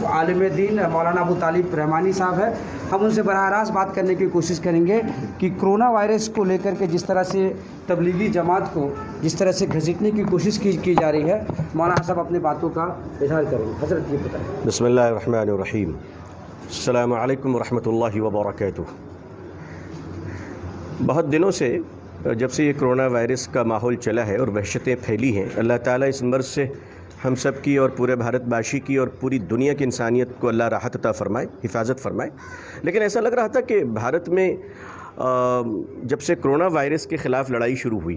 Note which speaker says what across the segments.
Speaker 1: عالم دین مولانا ابو طالب رحمانی صاحب ہے. ہم ان سے براہ راست بات کرنے کی کوشش کریں گے کہ کرونا وائرس کو لے کر کے جس طرح سے تبلیغی جماعت کو جس طرح سے گھسیٹنے کی کوشش کی جا رہی ہے، مولانا صاحب اپنے باتوں کا اظہار کریں. حضرت یہ بتائیں.
Speaker 2: بسم اللہ الرحمن الرحیم. السلام علیکم ورحمۃ اللہ وبرکاتہ. بہت دنوں سے جب سے یہ کرونا وائرس کا ماحول چلا ہے اور وحشتیں پھیلی ہیں، اللہ تعالیٰ اس مرض سے ہم سب کی اور پورے بھارت باشی کی اور پوری دنیا کی انسانیت کو اللہ راحت عطا فرمائے، حفاظت فرمائے. لیکن ایسا لگ رہا تھا کہ بھارت میں جب سے کرونا وائرس کے خلاف لڑائی شروع ہوئی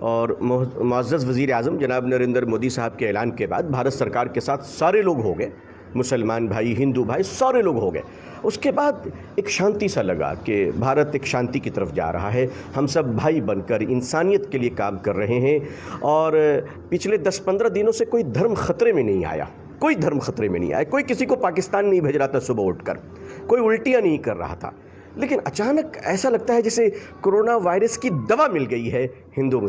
Speaker 2: اور معزز وزیر اعظم جناب نریندر مودی صاحب کے اعلان کے بعد بھارت سرکار کے ساتھ سارے لوگ ہو گئے، مسلمان بھائی، ہندو بھائی، سارے لوگ ہو گئے. اس کے بعد ایک شانتی سا لگا کہ بھارت ایک شانتی کی طرف جا رہا ہے. ہم سب بھائی بن کر انسانیت کے لیے کام کر رہے ہیں اور پچھلے 10-15 دنوں سے کوئی دھرم خطرے میں نہیں آیا، کوئی دھرم خطرے میں نہیں آیا، کوئی کسی کو پاکستان نہیں بھیج رہا تھا صبح اٹھ کر، کوئی الٹیاں نہیں کر رہا تھا. لیکن اچانک ایسا لگتا ہے جیسے کرونا وائرس کی دوا مل گئی ہے ہندو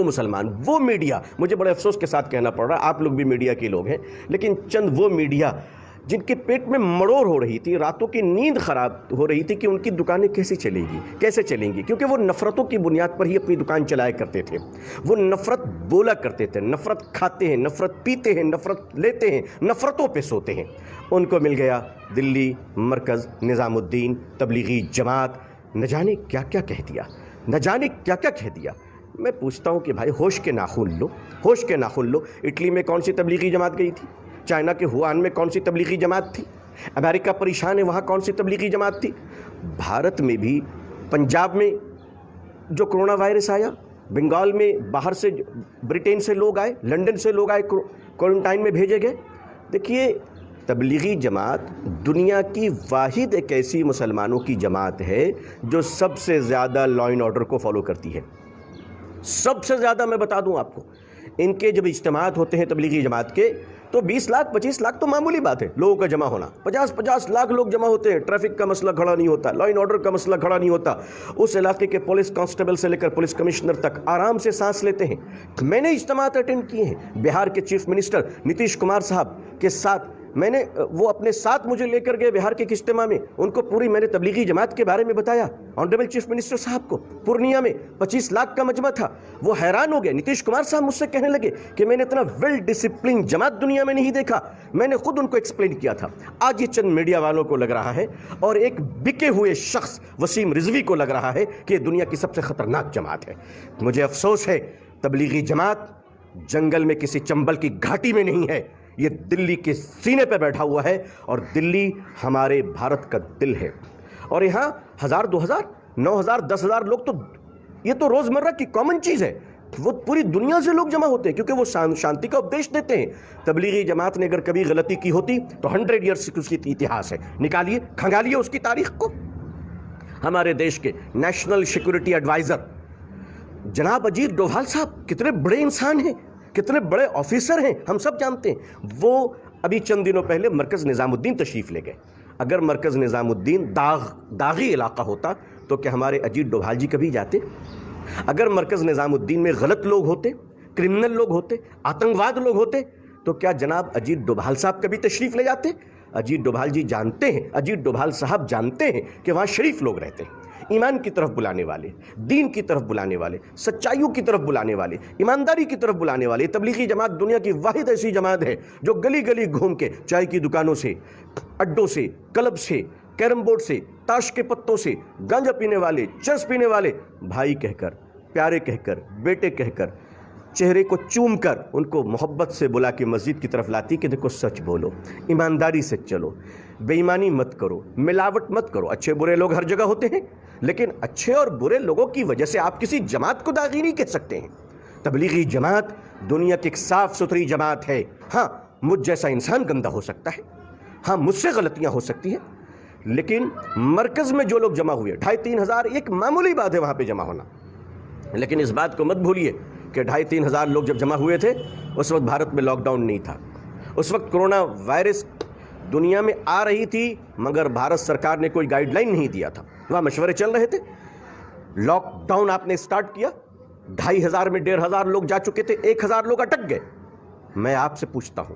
Speaker 2: مسلمان. وہ میڈیا، مجھے بڑے افسوس کے ساتھ کہنا پڑ رہا ہے، آپ لوگ بھی میڈیا کے لوگ ہیں، لیکن چند وہ میڈیا جن کے پیٹ میں مڑوڑ ہو رہی تھی، راتوں کی نیند خراب ہو رہی تھی کہ ان کی دکانیں کیسے چلیں گی، کیونکہ وہ نفرتوں کی بنیاد پر ہی اپنی دکان چلایا کرتے تھے. وہ نفرت بولا کرتے تھے، نفرت کھاتے ہیں، نفرت پیتے ہیں، نفرت لیتے ہیں، نفرتوں پہ سوتے ہیں. ان کو مل گیا دلی مرکز نظام الدین تبلیغی جماعت. نہ جانے کیا کیا کہہ دیا. میں پوچھتا ہوں کہ بھائی ہوش کے ناخن لو. اٹلی میں کون سی تبلیغی جماعت گئی تھی؟ چائنا کے ووہان میں کون سی تبلیغی جماعت تھی؟ امریکہ پریشان ہے، وہاں کون سی تبلیغی جماعت تھی؟ بھارت میں بھی پنجاب میں جو کرونا وائرس آیا، بنگال میں باہر سے برٹین سے لوگ آئے، لنڈن سے لوگ آئے، کوارنٹائن میں بھیجے گئے. دیکھیے، تبلیغی جماعت دنیا کی واحد ایک ایسی مسلمانوں کی جماعت ہے جو سب سے زیادہ لا اینڈ آرڈر کو فالو کرتی ہے. سب سے زیادہ میں بتا دوں آپ کو، ان کے جب اجتماعات ہوتے ہیں تبلیغی جماعت کے تو 20 لاکھ 25 لاکھ تو معمولی بات ہے لوگوں کا جمع ہونا. 50 لاکھ لوگ جمع ہوتے ہیں. ٹریفک کا مسئلہ کھڑا نہیں ہوتا، لا اینڈ آرڈر کا مسئلہ کھڑا نہیں ہوتا. اس علاقے کے پولیس کانسٹیبل سے لے کر پولیس کمشنر تک آرام سے سانس لیتے ہیں. میں نے اجتماعات اٹینڈ کیے ہیں. بہار کے چیف منسٹر نتیش کمار صاحب کے ساتھ وہ اپنے ساتھ مجھے لے کر گئے بہار کے اجتماع میں. ان کو پوری میں نے تبلیغی جماعت کے بارے میں بتایا آنریبل چیف منسٹر صاحب کو. پورنیا میں 25 لاکھ کا مجمع تھا. وہ حیران ہو گئے. نتیش کمار صاحب مجھ سے کہنے لگے کہ میں نے اتنا ویل ڈسپلن جماعت دنیا میں نہیں دیکھا. میں نے خود ان کو ایکسپلین کیا تھا. آج یہ چند میڈیا والوں کو لگ رہا ہے اور ایک بکے ہوئے شخص وسیم رضوی کو لگ رہا ہے کہ یہ دنیا کی سب سے خطرناک جماعت ہے. مجھے افسوس ہے، تبلیغی جماعت جنگل میں کسی چمبل کی گھاٹی میں نہیں ہے. یہ دلی کے سینے پہ بیٹھا ہوا ہے اور دلی ہمارے بھارت کا دل ہے. اور یہاں 1000 2000 9000 10000 لوگ تو یہ تو روزمرہ کی کامن چیز ہے. وہ پوری دنیا سے لوگ جمع ہوتے ہیں کیونکہ وہ شانتی کا اپدیش دیتے ہیں. تبلیغی جماعت نے اگر کبھی غلطی کی ہوتی تو 100 ایئرس کی اس کی اتہاس ہے. نکالیے، کھنگالیے اس کی تاریخ کو. ہمارے دیش کے نیشنل سیکورٹی ایڈوائزر جناب اجیت ڈوبھال صاحب کتنے بڑے انسان ہیں، کتنے بڑے آفیسر ہیں، ہم سب جانتے ہیں. وہ ابھی چند دنوں پہلے مرکز نظام الدین تشریف لے گئے. اگر مرکز نظام الدین داغی علاقہ ہوتا تو کیا ہمارے اجیت ڈوبھال جی کبھی جاتے؟ اگر مرکز نظام الدین میں غلط لوگ ہوتے، کرمنل لوگ ہوتے، آتنکواد لوگ ہوتے تو کیا جناب اجیت ڈوبھال صاحب کبھی تشریف لے جاتے؟ اجیت ڈوبھال جی جانتے ہیں، اجیت ڈوبھال صاحب جانتے ہیں کہ وہاں شریف لوگ رہتے ہیں، ایمان کی طرف بلانے والے، دین کی طرف بلانے والے، سچائیوں کی طرف بلانے والے، ایمانداری کی طرف بلانے والے. تبلیغی جماعت دنیا کی واحد ایسی جماعت ہے جو گلی گلی گھوم کے چائے کی دکانوں سے، اڈوں سے، کلب سے، کیرم بورڈ سے، تاش کے پتوں سے، گانجا پینے والے، چرس پینے والے بھائی کہہ کر، پیارے کہہ کر، بیٹے کہہ کر، چہرے کو چوم کر ان کو محبت سے بلا کے مسجد کی طرف لاتی کہ دیکھو سچ بولو، ایمانداری سے چلو، بے ایمانی مت کرو، ملاوٹ مت کرو. اچھے برے لوگ ہر جگہ ہوتے ہیں لیکن اچھے اور برے لوگوں کی وجہ سے آپ کسی جماعت کو داغی نہیں کہہ سکتے ہیں. تبلیغی جماعت دنیا کی ایک صاف ستھری جماعت ہے. ہاں، مجھ جیسا انسان گندہ ہو سکتا ہے، ہاں مجھ سے غلطیاں ہو سکتی ہیں، لیکن مرکز میں جو لوگ جمع ہوئے 2500-3000 ہزار ایک معمولی بات ہے وہاں پہ جمع ہونا. لیکن اس بات کو مت بھولیے کہ 2500-3000 ہزار لوگ جب جمع ہوئے تھے اس وقت بھارت میں لاک ڈاؤن نہیں تھا. اس وقت کرونا وائرس دنیا میں آ رہی تھی مگر بھارت سرکار نے کوئی گائیڈ لائن نہیں دیا تھا. وہاں مشورے چل رہے تھے. لاک ڈاؤن آپ نے سٹارٹ کیا، 2500 میں 1500 لوگ جا چکے تھے، 1000 لوگ اٹک گئے. میں آپ سے پوچھتا ہوں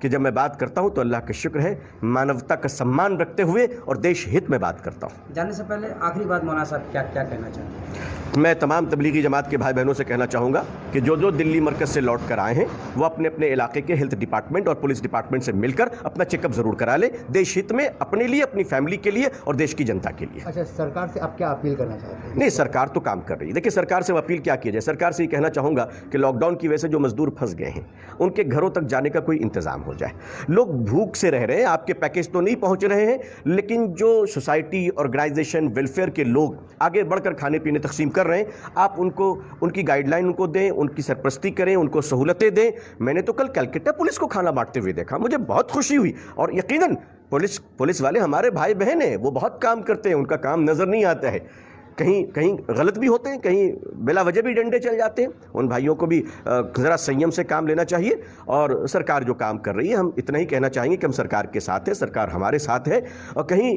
Speaker 2: کہ جب میں بات کرتا ہوں تو اللہ کا شکر ہے مانوتا کا سمان رکھتے ہوئے اور دیش ہت میں بات کرتا ہوں.
Speaker 1: جانے سے پہلے آخری بات مولانا صاحب کیا کہنا چاہیں گے؟
Speaker 2: میں تمام تبلیغی جماعت کے بھائی بہنوں سے کہنا چاہوں گا کہ جو دلی مرکز سے لوٹ کر آئے ہیں وہ اپنے اپنے علاقے کے ہیلتھ ڈپارٹمنٹ اور پولیس ڈپارٹمنٹ سے مل کر اپنا چیک اپ ضرور کرا لیں، دیش ہت میں، اپنے لیے، اپنی فیملی کے لیے اور دیش کی جنتا کے لیے.
Speaker 3: اچھا، سرکار سے آپ کیا اپیل کرنا چاہتے ہیں؟
Speaker 2: نہیں، سرکار تو کام کر رہی ہے. دیکھیں سرکار سے اپیل کیا کی جائے. سرکار سے یہ کہنا چاہوں گا کہ لاک ڈاؤن کی وجہ سے جو مزدور پھنس گئے ہیں ان کے گھروں تک جانے کا کوئی انتظام ہو جائے. لوگ بھوک سے رہ رہے ہیں، آپ کے پیکیج تو نہیں پہنچ رہے ہیں، لیکن جو سوسائٹی آرگنائزیشن ویلفیئر کے لوگ آگے بڑھ کر کھانے پینے تقسیم کر رہے ہیں، آپ ان کو ان کی گائیڈ لائن ان کو دیں، ان کی سرپرستی کریں، ان کو سہولتیں دیں. میں نے تو کل کلکتہ پولیس کو کھانا بانٹتے ہوئے دیکھا، مجھے بہت خوشی ہوئی. اور یقیناً پولیس والے ہمارے بھائی بہن ہیں، وہ بہت کام کرتے ہیں، ان کا کام نظر نہیں آتا ہے. کہیں غلط بھی ہوتے ہیں، کہیں بلا وجہ بھی ڈنڈے چل جاتے ہیں. ان بھائیوں کو بھی ذرا سیم سے کام لینا چاہیے. اور سرکار جو کام کر رہی ہے، ہم اتنا ہی کہنا چاہیں گے کہ ہم سرکار کے ساتھ ہیں، سرکار ہمارے ساتھ ہے. اور کہیں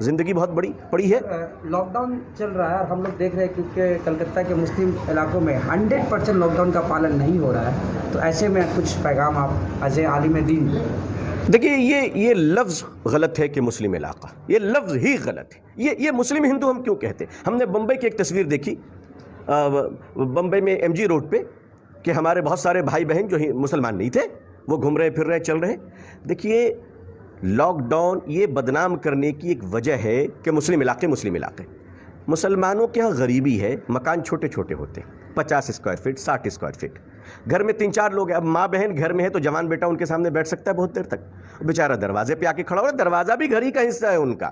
Speaker 2: زندگی بہت بڑی پڑی ہے.
Speaker 1: لاک ڈاؤن چل رہا ہے اور ہم لوگ دیکھ رہے ہیں کیونکہ کلکتہ کے مسلم علاقوں میں 100% لاک ڈاؤن کا پالن نہیں ہو رہا ہے، تو ایسے میں کچھ پیغام آپ ایز اے عالم دین؟
Speaker 2: دیکھیے یہ لفظ غلط ہے کہ مسلم علاقہ، یہ لفظ ہی غلط ہے. یہ مسلم ہندو ہم کیوں کہتے ہیں؟ ہم نے بمبئی کی ایک تصویر دیکھی، بمبئی میں ایم جی روڈ پہ، کہ ہمارے بہت سارے بھائی بہن جو مسلمان نہیں تھے وہ گھوم رہے پھر رہے چل رہے. دیکھیے لاک ڈاؤن یہ بدنام کرنے کی ایک وجہ ہے کہ مسلم علاقے مسلمانوں کے ہاں غریبی ہے، مکان چھوٹے چھوٹے ہوتے ہیں، 50 اسکوائر فٹ، 60 اسکوائر فٹ، گھر میں 3-4 لوگ ہیں. اب ماں بہن گھر میں ہے تو جوان بیٹا ان کے سامنے بیٹھ سکتا ہے بہت دیر تک، بیچارہ دروازے پہ آ کے کھڑا ہو رہا ہے، دروازہ بھی گھر ہی کا حصہ ہے ان کا.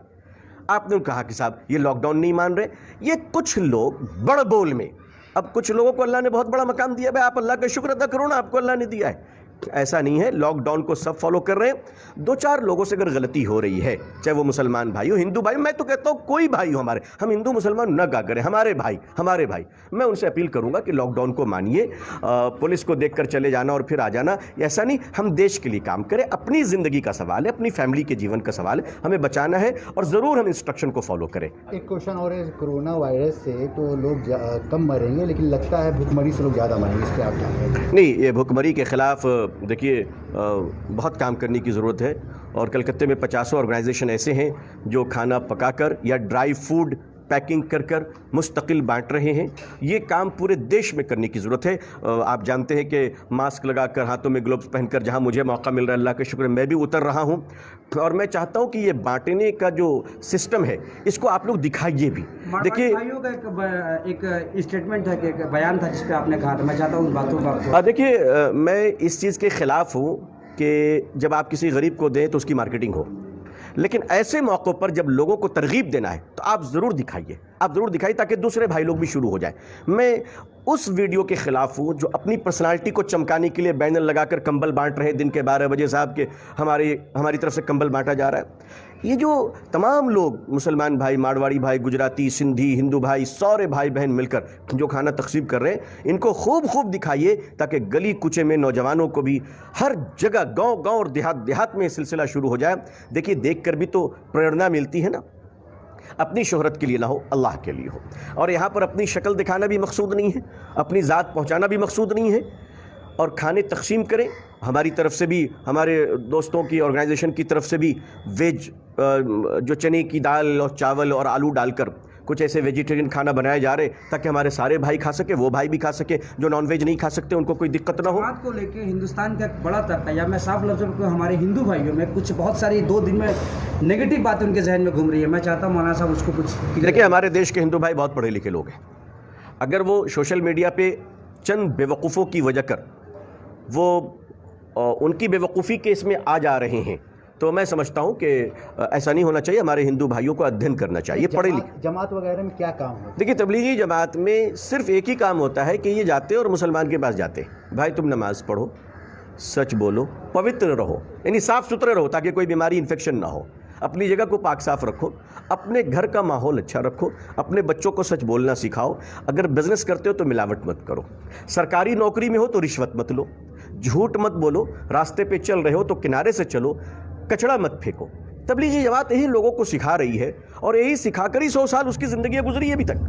Speaker 2: آپ نے کہا کہ صاحب یہ لاک ڈاؤن نہیں مان رہے. یہ کچھ لوگ بڑ بول میں، اب کچھ لوگوں کو اللہ نے بہت بڑا مقام دیا ہے، آپ اللہ کا شکر ادا کرو نا، آپ کو اللہ نے دیا ہے. ایسا نہیں ہے، لاک ڈاؤن کو سب فالو کر رہے ہیں. 2-4 لوگوں سے اگر غلطی ہو رہی ہے، چاہے وہ مسلمان بھائی ہو، ہندو بھائی، میں تو کہتا ہوں کوئی بھائی ہو ہمارے، ہم ہندو مسلمان نہ کہا کریں، ہمارے بھائی. میں ان سے اپیل کروں گا کہ لاک ڈاؤن کو مانیے. پولیس کو دیکھ کر چلے جانا اور پھر آ جانا ایسا نہیں. ہم دیش کے لیے کام کریں، اپنی زندگی کا سوال ہے، اپنی فیملی کے جیون کا سوال ہے، ہمیں بچانا ہے اور ضرور ہم انسٹرکشن کو فالو کریں.
Speaker 3: ایک کوشچن اور ہے، کرونا وائرس سے تو لوگ کم مریں گے، لیکن لگتا ہے بھوک مری سے لوگ زیادہ مریں گے، اس پہ آپ کیا کہیں گے؟
Speaker 2: نہیں، یہ بھوک مری کے خلاف دیکھیے بہت کام کرنے کی ضرورت ہے. اور کلکتہ میں 50 آرگنائزیشن ایسے ہیں جو کھانا پکا کر یا ڈرائی فوڈ پیکنگ کر مستقل بانٹ رہے ہیں. یہ کام پورے دیش میں کرنے کی ضرورت ہے. آپ جانتے ہیں کہ ماسک لگا کر، ہاتھوں میں گلوز پہن کر جہاں مجھے موقع مل رہا ہے، اللہ کا شکر ہے میں بھی اتر رہا ہوں. اور میں چاہتا ہوں کہ یہ بانٹنے کا جو سسٹم ہے اس کو آپ لوگ دکھائیے بھی. دیکھیے
Speaker 1: بھائیوں کا ایک اسٹیٹمنٹ ہے، کہ ایک بیان تھا جس پہ آپ نے کہا تھا، میں چاہتا ہوں ان باتوں کا.
Speaker 2: دیکھیے میں اس چیز کے خلاف ہوں کہ جب آپ کسی غریب کو دیں تو اس کی مارکیٹنگ ہو، لیکن ایسے موقعوں پر جب لوگوں کو ترغیب دینا ہے تو آپ ضرور دکھائیے تاکہ دوسرے بھائی لوگ بھی شروع ہو جائیں. میں اس ویڈیو کے خلاف ہوں جو اپنی پرسنالٹی کو چمکانے کے لیے بینر لگا کر کمبل بانٹ رہے ہیں دن کے 12 بجے صاحب کہ ہماری طرف سے کمبل بانٹا جا رہا ہے. یہ جو تمام لوگ مسلمان بھائی، مارواڑی بھائی، گجراتی، سندھی، ہندو بھائی، سارے بھائی بہن مل کر جو کھانا تقسیم کر رہے ہیں، ان کو خوب دکھائیے تاکہ گلی کوچے میں نوجوانوں کو بھی ہر جگہ، گاؤں اور دیہات میں یہ سلسلہ شروع ہو جائے. دیکھیے دیکھ کر بھی تو پریرنا ملتی ہے نا. اپنی شہرت کے لیے نہ ہو، اللہ کے لیے ہو. اور یہاں پر اپنی شکل دکھانا بھی مقصود نہیں ہے، اپنی ذات پہنچانا بھی مقصود نہیں ہے. اور کھانے تقسیم کریں. ہماری طرف سے بھی، ہمارے دوستوں کی آرگنائزیشن کی طرف سے بھی ویج جو چنے کی دال اور چاول اور آلو ڈال کر کچھ ایسے ویجیٹیرین کھانا بنائے جا رہے تاکہ ہمارے سارے بھائی کھا سکے، وہ بھائی بھی کھا سکے جو نان ویج نہیں کھا سکتے، ان کو کوئی دقت نہ ہو.
Speaker 1: جماعت کو لے کے ہندوستان کا ایک بڑا طبقہ، یا میں صاف لفظوں میں ہمارے ہندو بھائیوں میں کچھ بہت ساری 2 دن میں نگیٹو باتیں ان کے ذہن میں گھوم رہی ہے. میں چاہتا ہوں مولانا صاحب اس کو کچھ
Speaker 2: دیکھیں. ہمارے دیش کے ہندو بھائی بہت پڑھے لکھے لوگ ہیں. اگر وہ سوشل میڈیا پہ چند بیوقوفوں کی وجہ کر وہ ان کی بیوقوفی کے اس میں آ جا رہے ہیں تو میں سمجھتا ہوں کہ ایسا نہیں ہونا چاہیے. ہمارے ہندو بھائیوں کو ادھین کرنا چاہیے، پڑھے لکھے.
Speaker 3: جماعت وغیرہ میں کیا کام ہوتا ہے؟
Speaker 2: دیکھیے تبلیغی جماعت میں صرف ایک ہی کام ہوتا ہے کہ یہ جاتے اور مسلمان کے پاس جاتے، بھائی تم نماز پڑھو، سچ بولو، پوتر رہو، یعنی صاف ستھرے رہو تاکہ کوئی بیماری انفیکشن نہ ہو. اپنی جگہ کو پاک صاف رکھو، اپنے گھر کا ماحول اچھا رکھو، اپنے بچوں کو سچ بولنا سکھاؤ. اگر بزنس کرتے ہو تو ملاوٹ مت کرو، سرکاری نوکری میں ہو تو رشوت مت لو، جھوٹ مت بولو، راستے پہ چل رہے ہو تو کنارے سے چلو، کچڑا مت پھینکو. تبلیغی جماعت یہی لوگوں کو سکھا رہی ہے اور یہی سکھا کر ہی 100 سال اس کی زندگیاں گزری ابھی تک.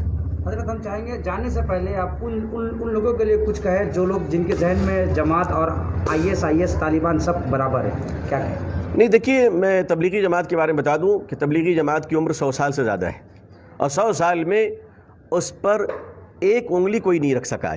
Speaker 1: حضرت ہم چاہیں گے جانے سے پہلے آپ ان لوگوں کے لیے کچھ کہیں جو لوگ جن کے ذہن میں جماعت اور IS طالبان سب برابر ہے، کیا کہیں؟
Speaker 2: نہیں دیکھیے، میں تبلیغی جماعت کے بارے میں بتا دوں کہ تبلیغی جماعت کی عمر 100 سال سے زیادہ ہے، اور 100 سال میں اس پر ایک انگلی کوئی نہیں رکھ سکا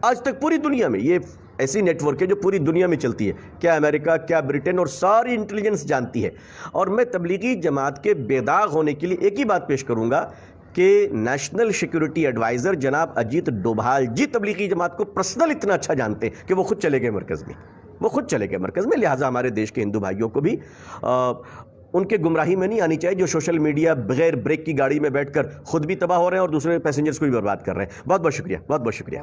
Speaker 2: آج تک پوری دنیا میں. یہ ایسی نیٹ ورک ہے جو پوری دنیا میں چلتی ہے، کیا امریکہ، کیا برٹن، اور ساری انٹیلیجنس جانتی ہے. اور میں تبلیغی جماعت کے بے داغ ہونے کے لیے ایک ہی بات پیش کروں گا کہ نیشنل سیکیورٹی ایڈوائزر جناب اجیت ڈوبھال جی تبلیغی جماعت کو پرسنل اتنا اچھا جانتے ہیں کہ وہ خود چلے گئے مرکز میں. لہٰذا ہمارے دیش کے ہندو بھائیوں کو بھی ان کے گمراہی میں نہیں آنی چاہیے جو سوشل میڈیا بغیر بریک کی گاڑی میں بیٹھ کر خود بھی تباہ ہو رہے ہیں اور دوسرے پیسنجرز کو بھی برباد کر رہے ہیں. بہت بہت شکریہ.
Speaker 1: بہت بہت شکریہ.